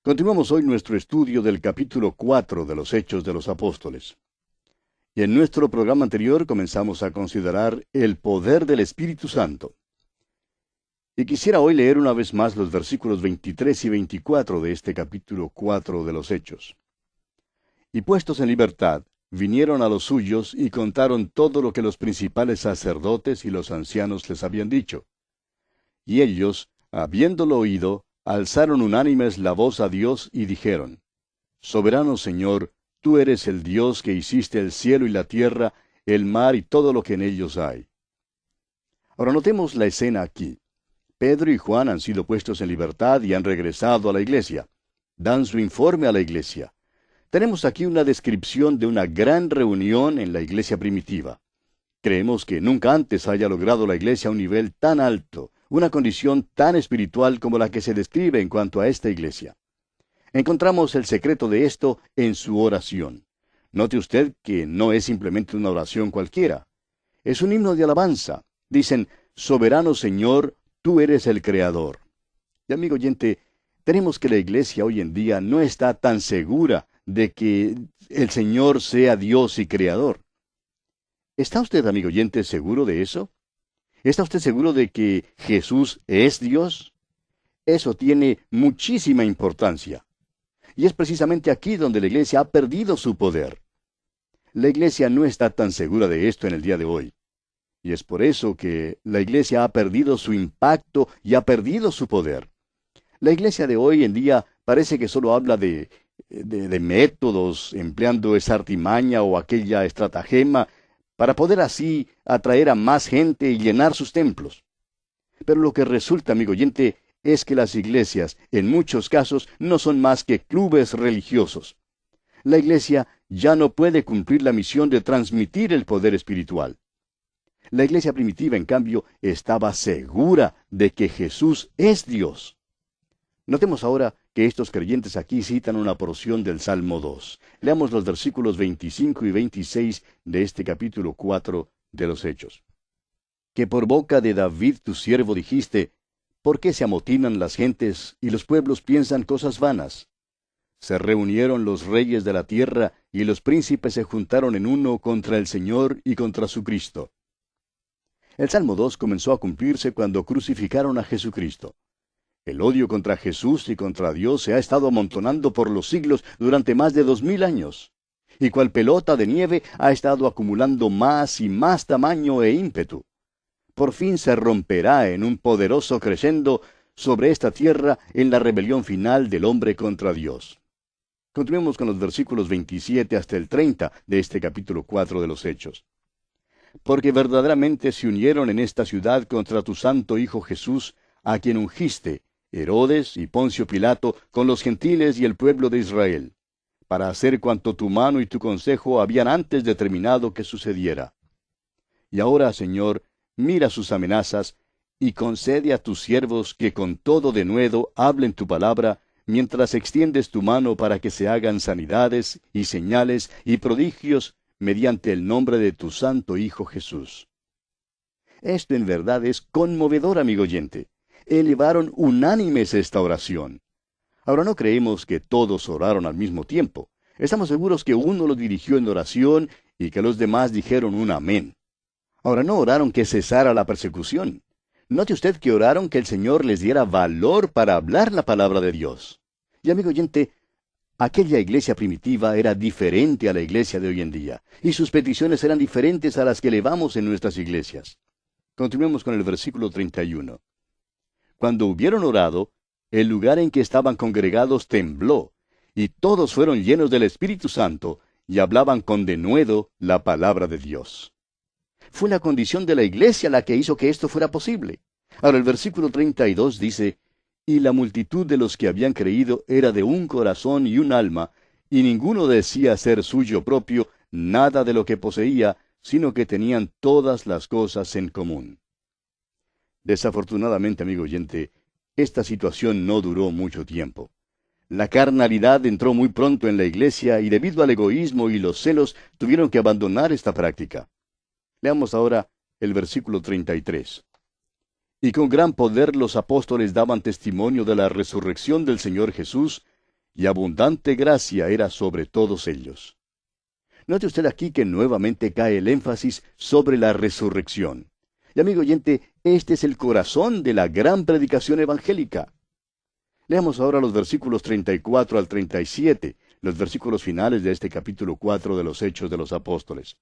Continuamos hoy nuestro estudio del capítulo 4 de los Hechos de los Apóstoles. Y en nuestro programa anterior comenzamos a considerar el poder del Espíritu Santo. Y quisiera hoy leer una vez más los versículos 23 y 24 de este capítulo 4 de los Hechos. Y puestos en libertad, vinieron a los suyos y contaron todo lo que los principales sacerdotes y los ancianos les habían dicho. Y ellos, habiéndolo oído, alzaron unánimes la voz a Dios y dijeron: Soberano Señor, tú eres el Dios que hiciste el cielo y la tierra, el mar y todo lo que en ellos hay. Ahora notemos la escena aquí. Pedro y Juan han sido puestos en libertad y han regresado a la iglesia. Dan su informe a la iglesia. Tenemos aquí una descripción de una gran reunión en la iglesia primitiva. Creemos que nunca antes haya logrado la iglesia un nivel tan alto, una condición tan espiritual como la que se describe en cuanto a esta iglesia. Encontramos el secreto de esto en su oración. Note usted que no es simplemente una oración cualquiera. Es un himno de alabanza. Dicen: Soberano Señor, tú eres el Creador. Y amigo oyente, tenemos que la iglesia hoy en día no está tan segura de que el Señor sea Dios y Creador. ¿Está usted, amigo oyente, seguro de eso? ¿Está usted seguro de que Jesús es Dios? Eso tiene muchísima importancia. Y es precisamente aquí donde la iglesia ha perdido su poder. La iglesia no está tan segura de esto en el día de hoy. Y es por eso que la iglesia ha perdido su impacto y ha perdido su poder. La iglesia de hoy en día parece que solo habla de métodos, empleando esa artimaña o aquella estratagema, para poder así atraer a más gente y llenar sus templos. Pero lo que resulta, amigo oyente, es que las iglesias, en muchos casos, no son más que clubes religiosos. La iglesia ya no puede cumplir la misión de transmitir el poder espiritual. La iglesia primitiva, en cambio, estaba segura de que Jesús es Dios. Notemos ahora que estos creyentes aquí citan una porción del Salmo 2. Leamos los versículos 25 y 26 de este capítulo 4 de los Hechos. Que por boca de David tu siervo dijiste: ¿Por qué se amotinan las gentes y los pueblos piensan cosas vanas? Se reunieron los reyes de la tierra y los príncipes se juntaron en uno contra el Señor y contra su Cristo. El Salmo 2 comenzó a cumplirse cuando crucificaron a Jesucristo. El odio contra Jesús y contra Dios se ha estado amontonando por los siglos durante más de 2000 años. Y cual pelota de nieve ha estado acumulando más y más tamaño e ímpetu. Por fin se romperá en un poderoso crescendo sobre esta tierra en la rebelión final del hombre contra Dios. Continuemos con los versículos 27 hasta el 30 de este capítulo 4 de los Hechos. Porque verdaderamente se unieron en esta ciudad contra tu santo Hijo Jesús, a quien ungiste, Herodes y Poncio Pilato, con los gentiles y el pueblo de Israel, para hacer cuanto tu mano y tu consejo habían antes determinado que sucediera. Y ahora, Señor, mira sus amenazas, y concede a tus siervos que con todo denuedo hablen tu palabra, mientras extiendes tu mano para que se hagan sanidades y señales y prodigios mediante el nombre de tu santo Hijo Jesús. Esto en verdad es conmovedor, amigo oyente. Elevaron unánimes esta oración. Ahora no creemos que todos oraron al mismo tiempo. Estamos seguros que uno lo dirigió en oración y que los demás dijeron un amén. Ahora no oraron que cesara la persecución. Note usted que oraron que el Señor les diera valor para hablar la palabra de Dios. Y amigo oyente, aquella iglesia primitiva era diferente a la iglesia de hoy en día, y sus peticiones eran diferentes a las que elevamos en nuestras iglesias. Continuemos con el versículo 31. Cuando hubieron orado, el lugar en que estaban congregados tembló, y todos fueron llenos del Espíritu Santo, y hablaban con denuedo la palabra de Dios. Fue la condición de la iglesia la que hizo que esto fuera posible. Ahora el versículo 32 dice: Y la multitud de los que habían creído era de un corazón y un alma, y ninguno decía ser suyo propio nada de lo que poseía, sino que tenían todas las cosas en común. Desafortunadamente, amigo oyente, esta situación no duró mucho tiempo. La carnalidad entró muy pronto en la iglesia y debido al egoísmo y los celos tuvieron que abandonar esta práctica. Leamos ahora el versículo 33. Y con gran poder los apóstoles daban testimonio de la resurrección del Señor Jesús, y abundante gracia era sobre todos ellos. Note usted aquí que nuevamente cae el énfasis sobre la resurrección. Y amigo oyente, este es el corazón de la gran predicación evangélica. Leamos ahora los versículos 34 al 37, los versículos finales de este capítulo 4 de los Hechos de los Apóstoles.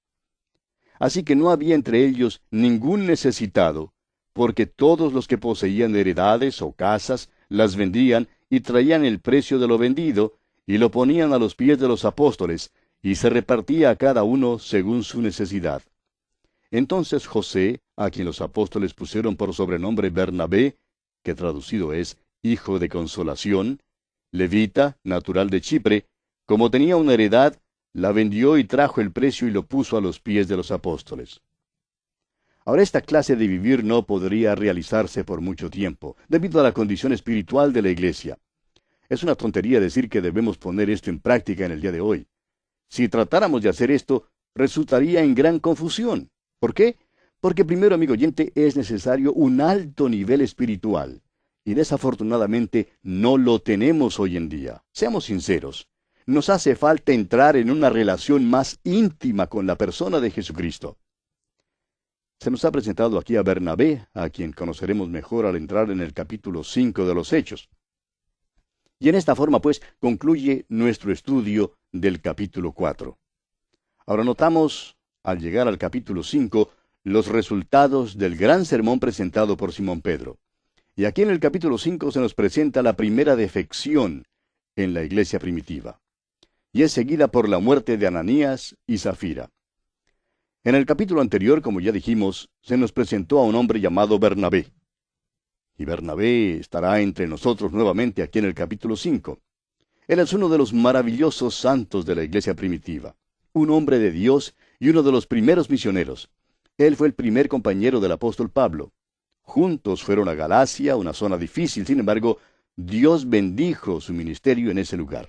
Así que no había entre ellos ningún necesitado, porque todos los que poseían heredades o casas las vendían y traían el precio de lo vendido, y lo ponían a los pies de los apóstoles, y se repartía a cada uno según su necesidad. Entonces José, a quien los apóstoles pusieron por sobrenombre Bernabé, que traducido es Hijo de Consolación, levita, natural de Chipre, como tenía una heredad, la vendió y trajo el precio y lo puso a los pies de los apóstoles. Ahora esta clase de vivir no podría realizarse por mucho tiempo, debido a la condición espiritual de la iglesia. Es una tontería decir que debemos poner esto en práctica en el día de hoy. Si tratáramos de hacer esto, resultaría en gran confusión. ¿Por qué? Porque primero, amigo oyente, es necesario un alto nivel espiritual. Y desafortunadamente no lo tenemos hoy en día. Seamos sinceros. Nos hace falta entrar en una relación más íntima con la persona de Jesucristo. Se nos ha presentado aquí a Bernabé, a quien conoceremos mejor al entrar en el capítulo 5 de los Hechos. Y en esta forma, pues, concluye nuestro estudio del capítulo 4. Ahora notamos, al llegar al capítulo 5, los resultados del gran sermón presentado por Simón Pedro. Y aquí en el capítulo 5 se nos presenta la primera defección en la iglesia primitiva. Y es seguida por la muerte de Ananías y Zafira. En el capítulo anterior, como ya dijimos, se nos presentó a un hombre llamado Bernabé. Y Bernabé estará entre nosotros nuevamente aquí en el capítulo 5. Él es uno de los maravillosos santos de la iglesia primitiva, un hombre de Dios y uno de los primeros misioneros. Él fue el primer compañero del apóstol Pablo. Juntos fueron a Galacia, una zona difícil, sin embargo, Dios bendijo su ministerio en ese lugar.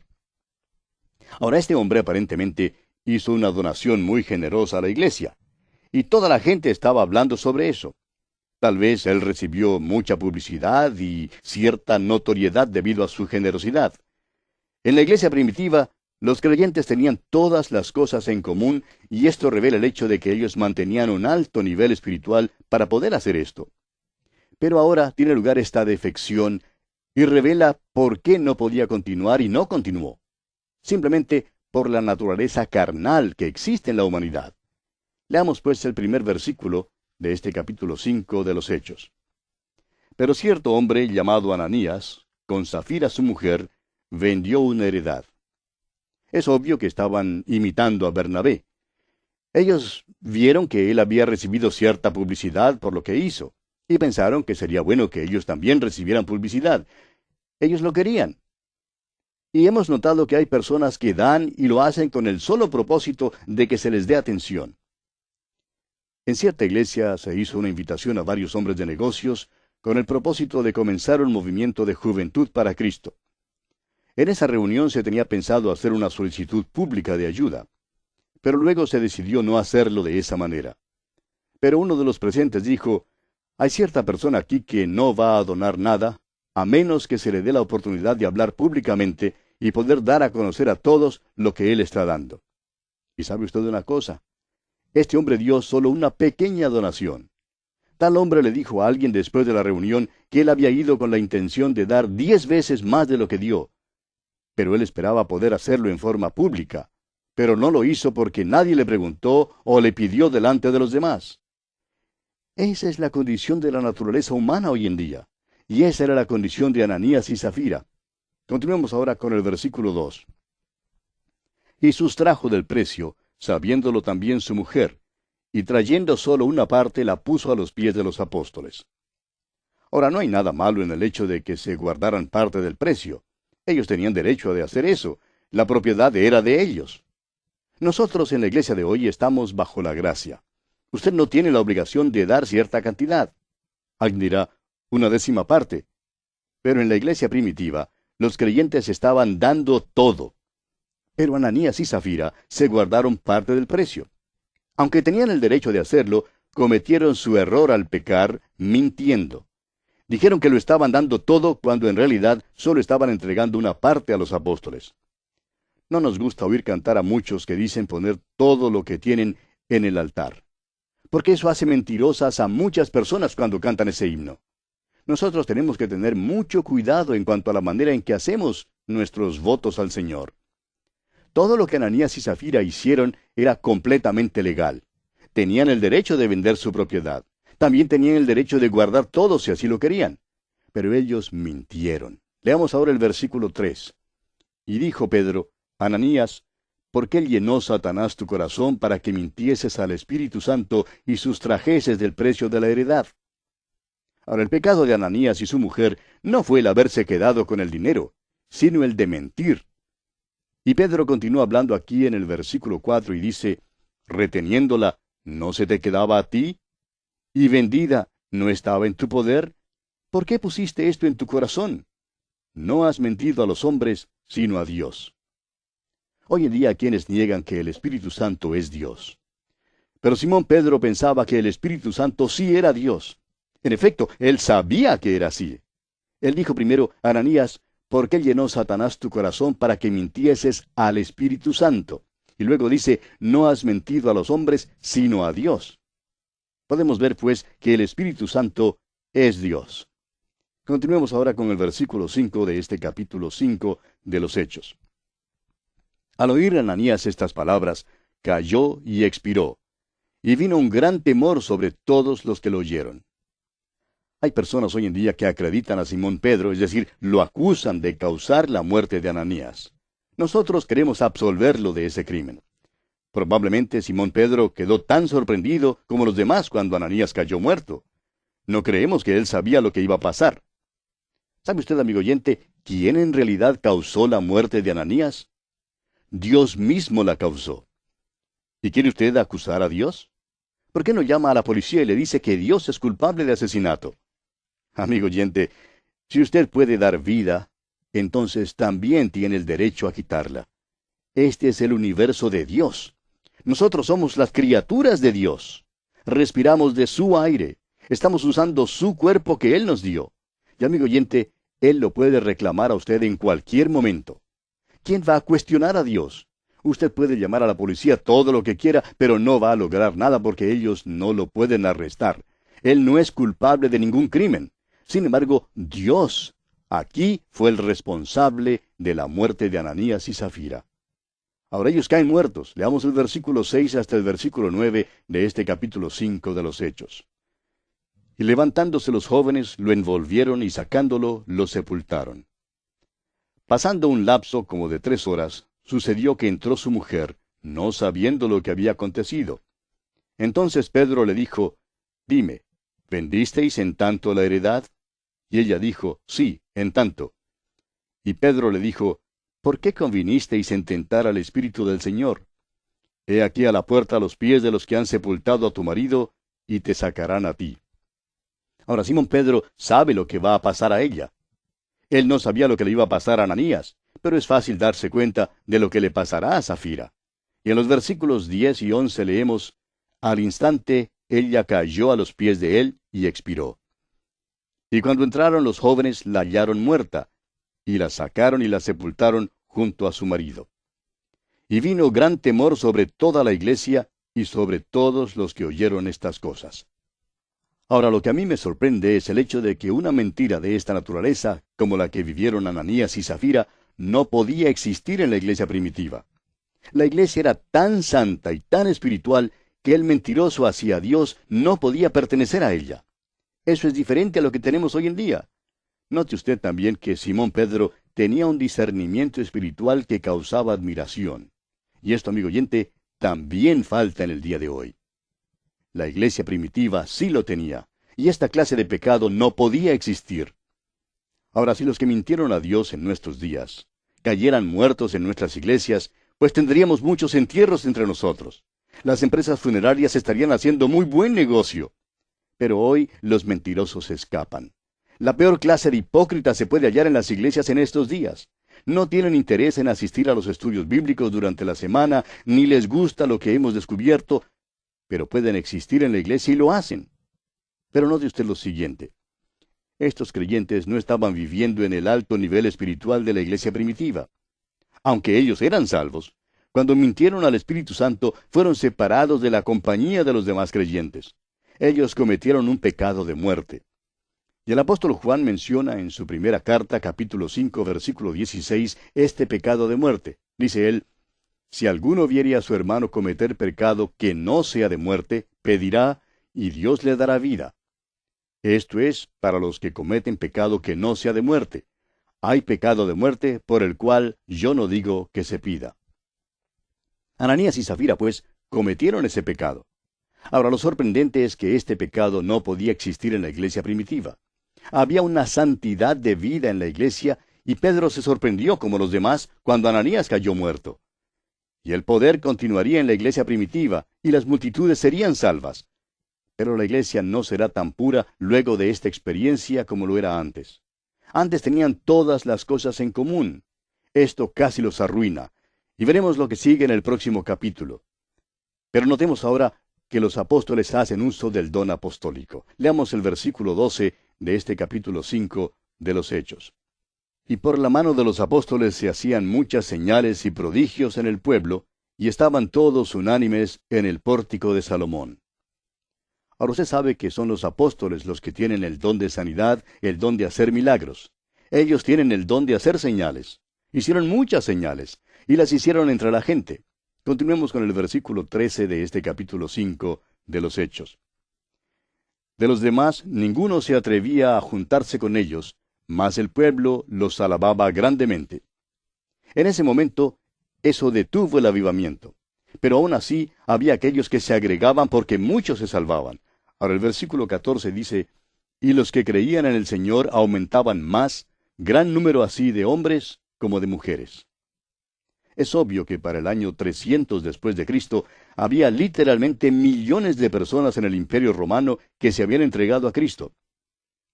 Ahora este hombre aparentemente hizo una donación muy generosa a la iglesia, y toda la gente estaba hablando sobre eso. Tal vez él recibió mucha publicidad y cierta notoriedad debido a su generosidad. En la iglesia primitiva, los creyentes tenían todas las cosas en común, y esto revela el hecho de que ellos mantenían un alto nivel espiritual para poder hacer esto. Pero ahora tiene lugar esta defección, y revela por qué no podía continuar y no continuó. Simplemente por la naturaleza carnal que existe en la humanidad. Leamos pues el primer versículo de este capítulo 5 de los Hechos. Pero cierto hombre llamado Ananías, con Zafira su mujer, vendió una heredad. Es obvio que estaban imitando a Bernabé. Ellos vieron que él había recibido cierta publicidad por lo que hizo, y pensaron que sería bueno que ellos también recibieran publicidad. Ellos lo querían. Y hemos notado que hay personas que dan y lo hacen con el solo propósito de que se les dé atención. En cierta iglesia se hizo una invitación a varios hombres de negocios con el propósito de comenzar un movimiento de juventud para Cristo. En esa reunión se tenía pensado hacer una solicitud pública de ayuda, pero luego se decidió no hacerlo de esa manera. Pero uno de los presentes dijo, hay cierta persona aquí que no va a donar nada, a menos que se le dé la oportunidad de hablar públicamente y poder dar a conocer a todos lo que él está dando. ¿Y sabe usted una cosa? Este hombre dio solo una pequeña donación. Tal hombre le dijo a alguien después de la reunión que él había ido con la intención de dar 10 veces más de lo que dio. Pero él esperaba poder hacerlo en forma pública. Pero no lo hizo porque nadie le preguntó o le pidió delante de los demás. Esa es la condición de la naturaleza humana hoy en día. Y esa era la condición de Ananías y Zafira. Continuemos ahora con el versículo 2. Y sustrajo del precio, sabiéndolo también su mujer, y trayendo solo una parte la puso a los pies de los apóstoles. Ahora, no hay nada malo en el hecho de que se guardaran parte del precio. Ellos tenían derecho de hacer eso. La propiedad era de ellos. Nosotros en la iglesia de hoy estamos bajo la gracia. Usted no tiene la obligación de dar cierta cantidad. Alguien dirá, una décima parte. Pero en la iglesia primitiva, los creyentes estaban dando todo. Pero Ananías y Zafira se guardaron parte del precio. Aunque tenían el derecho de hacerlo, cometieron su error al pecar mintiendo. Dijeron que lo estaban dando todo cuando en realidad solo estaban entregando una parte a los apóstoles. No nos gusta oír cantar a muchos que dicen poner todo lo que tienen en el altar, porque eso hace mentirosas a muchas personas cuando cantan ese himno. Nosotros tenemos que tener mucho cuidado en cuanto a la manera en que hacemos nuestros votos al Señor. Todo lo que Ananías y Zafira hicieron era completamente legal. Tenían el derecho de vender su propiedad. También tenían el derecho de guardar todo si así lo querían. Pero ellos mintieron. Leamos ahora el versículo 3. Y dijo Pedro: Ananías, ¿por qué llenó Satanás tu corazón para que mintieses al Espíritu Santo y sustrajeses del precio de la heredad? Ahora, el pecado de Ananías y su mujer no fue el haberse quedado con el dinero, sino el de mentir. Y Pedro continúa hablando aquí en el versículo 4 y dice: reteniéndola, ¿no se te quedaba a ti? ¿Y vendida, no estaba en tu poder? ¿Por qué pusiste esto en tu corazón? No has mentido a los hombres, sino a Dios. Hoy en día hay quienes niegan que el Espíritu Santo es Dios. Pero Simón Pedro pensaba que el Espíritu Santo sí era Dios. En efecto, él sabía que era así. Él dijo primero: Ananías, ¿por qué llenó Satanás tu corazón para que mintieses al Espíritu Santo? Y luego dice: no has mentido a los hombres, sino a Dios. Podemos ver, pues, que el Espíritu Santo es Dios. Continuemos ahora con el versículo 5 de este capítulo 5 de los Hechos. Al oír Ananías estas palabras, cayó y expiró, y vino un gran temor sobre todos los que lo oyeron. Hay personas hoy en día que acreditan a Simón Pedro, es decir, lo acusan de causar la muerte de Ananías. Nosotros queremos absolverlo de ese crimen. Probablemente Simón Pedro quedó tan sorprendido como los demás cuando Ananías cayó muerto. No creemos que él sabía lo que iba a pasar. ¿Sabe usted, amigo oyente, quién en realidad causó la muerte de Ananías? Dios mismo la causó. ¿Y quiere usted acusar a Dios? ¿Por qué no llama a la policía y le dice que Dios es culpable de asesinato? Amigo oyente, si usted puede dar vida, entonces también tiene el derecho a quitarla. Este es el universo de Dios. Nosotros somos las criaturas de Dios. Respiramos de su aire. Estamos usando su cuerpo que Él nos dio. Y amigo oyente, Él lo puede reclamar a usted en cualquier momento. ¿Quién va a cuestionar a Dios? Usted puede llamar a la policía todo lo que quiera, pero no va a lograr nada porque ellos no lo pueden arrestar. Él no es culpable de ningún crimen. Sin embargo, Dios aquí fue el responsable de la muerte de Ananías y Zafira. Ahora ellos caen muertos. Leamos el versículo 6 hasta el versículo 9 de este capítulo 5 de los Hechos. Y levantándose los jóvenes, lo envolvieron y sacándolo, lo sepultaron. Pasando un lapso como de 3 horas, sucedió que entró su mujer, no sabiendo lo que había acontecido. Entonces Pedro le dijo: dime, ¿vendisteis en tanto la heredad? Y ella dijo: sí, en tanto. Y Pedro le dijo: ¿por qué convinisteis en tentar al Espíritu del Señor? He aquí a la puerta a los pies de los que han sepultado a tu marido, y te sacarán a ti. Ahora Simón Pedro sabe lo que va a pasar a ella. Él no sabía lo que le iba a pasar a Ananías, pero es fácil darse cuenta de lo que le pasará a Zafira. Y en los versículos 10 y 11 leemos: al instante ella cayó a los pies de él y expiró. Y cuando entraron los jóvenes la hallaron muerta, y la sacaron y la sepultaron junto a su marido. Y vino gran temor sobre toda la iglesia y sobre todos los que oyeron estas cosas. Ahora, lo que a mí me sorprende es el hecho de que una mentira de esta naturaleza, como la que vivieron Ananías y Zafira, no podía existir en la iglesia primitiva. La iglesia era tan santa y tan espiritual que el mentiroso hacia Dios no podía pertenecer a ella. Eso es diferente a lo que tenemos hoy en día. Note usted también que Simón Pedro tenía un discernimiento espiritual que causaba admiración. Y esto, amigo oyente, también falta en el día de hoy. La iglesia primitiva sí lo tenía, y esta clase de pecado no podía existir. Ahora, si los que mintieron a Dios en nuestros días cayeran muertos en nuestras iglesias, pues tendríamos muchos entierros entre nosotros. Las empresas funerarias estarían haciendo muy buen negocio. Pero hoy los mentirosos escapan. La peor clase de hipócritas se puede hallar en las iglesias en estos días. No tienen interés en asistir a los estudios bíblicos durante la semana, ni les gusta lo que hemos descubierto, pero pueden existir en la iglesia y lo hacen. Pero note usted lo siguiente. Estos creyentes no estaban viviendo en el alto nivel espiritual de la iglesia primitiva. Aunque ellos eran salvos, cuando mintieron al Espíritu Santo, fueron separados de la compañía de los demás creyentes. Ellos cometieron un pecado de muerte. Y el apóstol Juan menciona en su primera carta, capítulo 5, versículo 16, este pecado de muerte. Dice él: si alguno viere a su hermano cometer pecado que no sea de muerte, pedirá, y Dios le dará vida. Esto es, para los que cometen pecado que no sea de muerte. Hay pecado de muerte por el cual yo no digo que se pida. Ananías y Zafira, pues, cometieron ese pecado. Ahora, lo sorprendente es que este pecado no podía existir en la iglesia primitiva. Había una santidad de vida en la iglesia, y Pedro se sorprendió como los demás cuando Ananías cayó muerto. Y el poder continuaría en la iglesia primitiva, y las multitudes serían salvas. Pero la iglesia no será tan pura luego de esta experiencia como lo era antes. Antes tenían todas las cosas en común. Esto casi los arruina. Y veremos lo que sigue en el próximo capítulo. Pero notemos ahora que los apóstoles hacen uso del don apostólico. Leamos el versículo 12 de este capítulo 5 de los Hechos. Y por la mano de los apóstoles se hacían muchas señales y prodigios en el pueblo, y estaban todos unánimes en el pórtico de Salomón. Ahora usted sabe que son los apóstoles los que tienen el don de sanidad, el don de hacer milagros. Ellos tienen el don de hacer señales. Hicieron muchas señales, y las hicieron entre la gente. Continuemos con el versículo 13 de este capítulo 5 de los Hechos. De los demás, ninguno se atrevía a juntarse con ellos, mas el pueblo los alababa grandemente. En ese momento, eso detuvo el avivamiento. Pero aún así, había aquellos que se agregaban porque muchos se salvaban. Ahora el versículo 14 dice: y los que creían en el Señor aumentaban más, gran número así de hombres como de mujeres. Es obvio que para el año 300 después de Cristo había literalmente millones de personas en el Imperio Romano que se habían entregado a Cristo.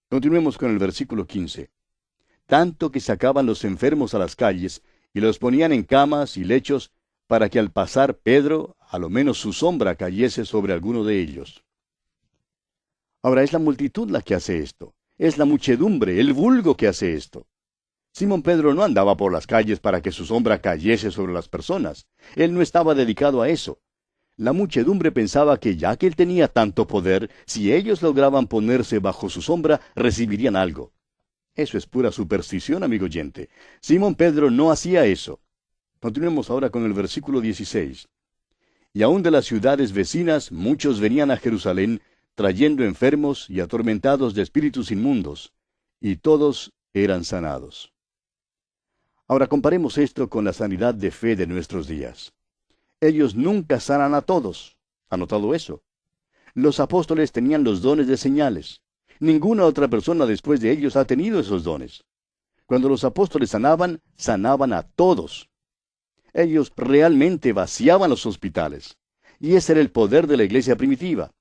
Continuemos con el versículo 15. Tanto que sacaban los enfermos a las calles y los ponían en camas y lechos para que al pasar Pedro, a lo menos su sombra cayese sobre alguno de ellos. Ahora es la multitud la que hace esto. Es la muchedumbre, el vulgo que hace esto. Simón Pedro no andaba por las calles para que su sombra cayese sobre las personas. Él no estaba dedicado a eso. La muchedumbre pensaba que ya que él tenía tanto poder, si ellos lograban ponerse bajo su sombra, recibirían algo. Eso es pura superstición, amigo oyente. Simón Pedro no hacía eso. Continuemos ahora con el versículo 16. Y aun de las ciudades vecinas muchos venían a Jerusalén, trayendo enfermos y atormentados de espíritus inmundos, y todos eran sanados. Ahora comparemos esto con la sanidad de fe de nuestros días. Ellos nunca sanan a todos. ¿Ha notado eso? Los apóstoles tenían los dones de señales. Ninguna otra persona después de ellos ha tenido esos dones. Cuando los apóstoles sanaban, sanaban a todos. Ellos realmente vaciaban los hospitales. Y ese era el poder de la iglesia primitiva.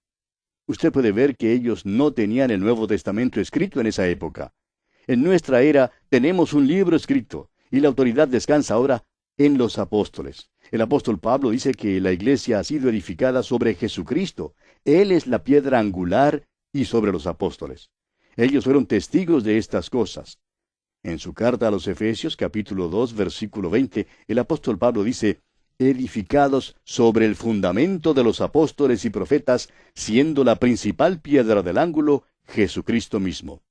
Usted puede ver que ellos no tenían el Nuevo Testamento escrito en esa época. En nuestra era tenemos un libro escrito, y la autoridad descansa ahora en los apóstoles. El apóstol Pablo dice que la iglesia ha sido edificada sobre Jesucristo. Él es la piedra angular y sobre los apóstoles. Ellos fueron testigos de estas cosas. En su carta a los Efesios, capítulo 2, versículo 20, el apóstol Pablo dice: edificados sobre el fundamento de los apóstoles y profetas, siendo la principal piedra del ángulo Jesucristo mismo.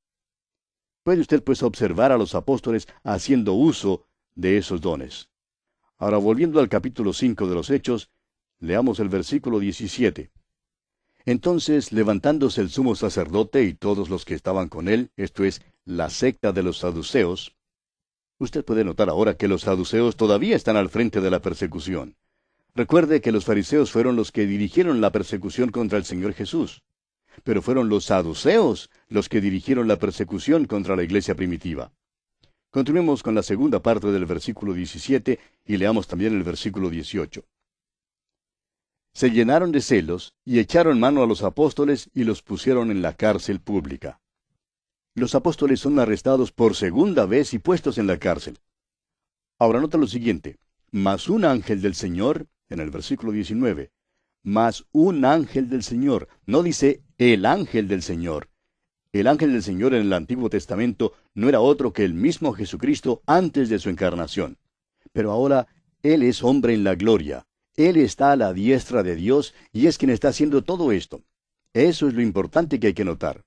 Puede usted pues observar a los apóstoles haciendo uso de esos dones. Ahora, volviendo al capítulo 5 de los Hechos, leamos el versículo 17. Entonces, levantándose el sumo sacerdote y todos los que estaban con él, esto es, la secta de los saduceos. Usted puede notar ahora que los saduceos todavía están al frente de la persecución. Recuerde que los fariseos fueron los que dirigieron la persecución contra el Señor Jesús. Pero fueron los saduceos los que dirigieron la persecución contra la iglesia primitiva. Continuemos con la segunda parte del versículo 17 y leamos también el versículo 18. Se llenaron de celos y echaron mano a los apóstoles y los pusieron en la cárcel pública. Los apóstoles son arrestados por segunda vez y puestos en la cárcel. Ahora nota lo siguiente: mas un ángel del Señor, en el versículo 19, mas un ángel del Señor, no dice el ángel del Señor. El ángel del Señor en el Antiguo Testamento no era otro que el mismo Jesucristo antes de su encarnación. Pero ahora Él es hombre en la gloria. Él está a la diestra de Dios y es quien está haciendo todo esto. Eso es lo importante que hay que notar.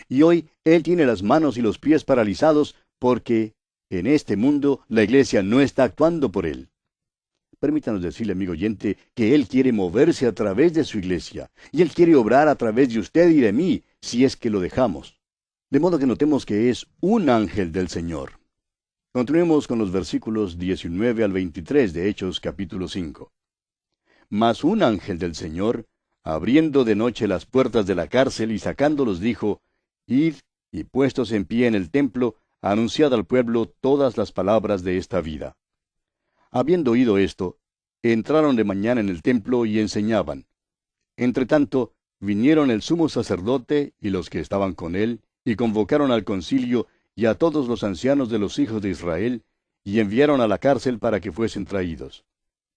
Y hoy Él tiene las manos y los pies paralizados porque en este mundo la iglesia no está actuando por Él. Permítanos decirle, amigo oyente, que Él quiere moverse a través de su iglesia, y Él quiere obrar a través de usted y de mí, si es que lo dejamos. De modo que notemos que es un ángel del Señor. Continuemos con los versículos 19 al 23 de Hechos capítulo 5. Mas un ángel del Señor, abriendo de noche las puertas de la cárcel y sacándolos, dijo, Id, y puestos en pie en el templo, anunciad al pueblo todas las palabras de esta vida. Habiendo oído esto, entraron de mañana en el templo y enseñaban. Entretanto, vinieron el sumo sacerdote y los que estaban con él, y convocaron al concilio y a todos los ancianos de los hijos de Israel, y enviaron a la cárcel para que fuesen traídos.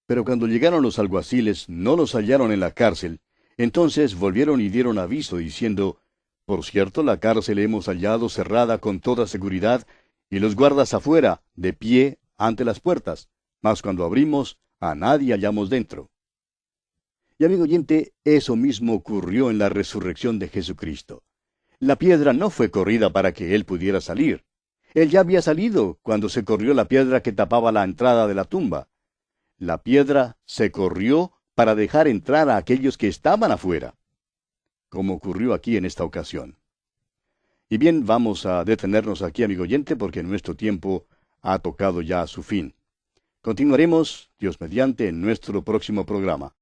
Pero cuando llegaron los alguaciles, no los hallaron en la cárcel. Entonces volvieron y dieron aviso, diciendo, Por cierto, la cárcel hemos hallado cerrada con toda seguridad, y los guardas afuera, de pie, ante las puertas. Mas cuando abrimos, a nadie hallamos dentro. Y amigo oyente, eso mismo ocurrió en la resurrección de Jesucristo. La piedra no fue corrida para que Él pudiera salir. Él ya había salido cuando se corrió la piedra que tapaba la entrada de la tumba. La piedra se corrió para dejar entrar a aquellos que estaban afuera, como ocurrió aquí en esta ocasión. Y bien, vamos a detenernos aquí, amigo oyente, porque nuestro tiempo ha tocado ya a su fin. Continuaremos, Dios mediante, en nuestro próximo programa.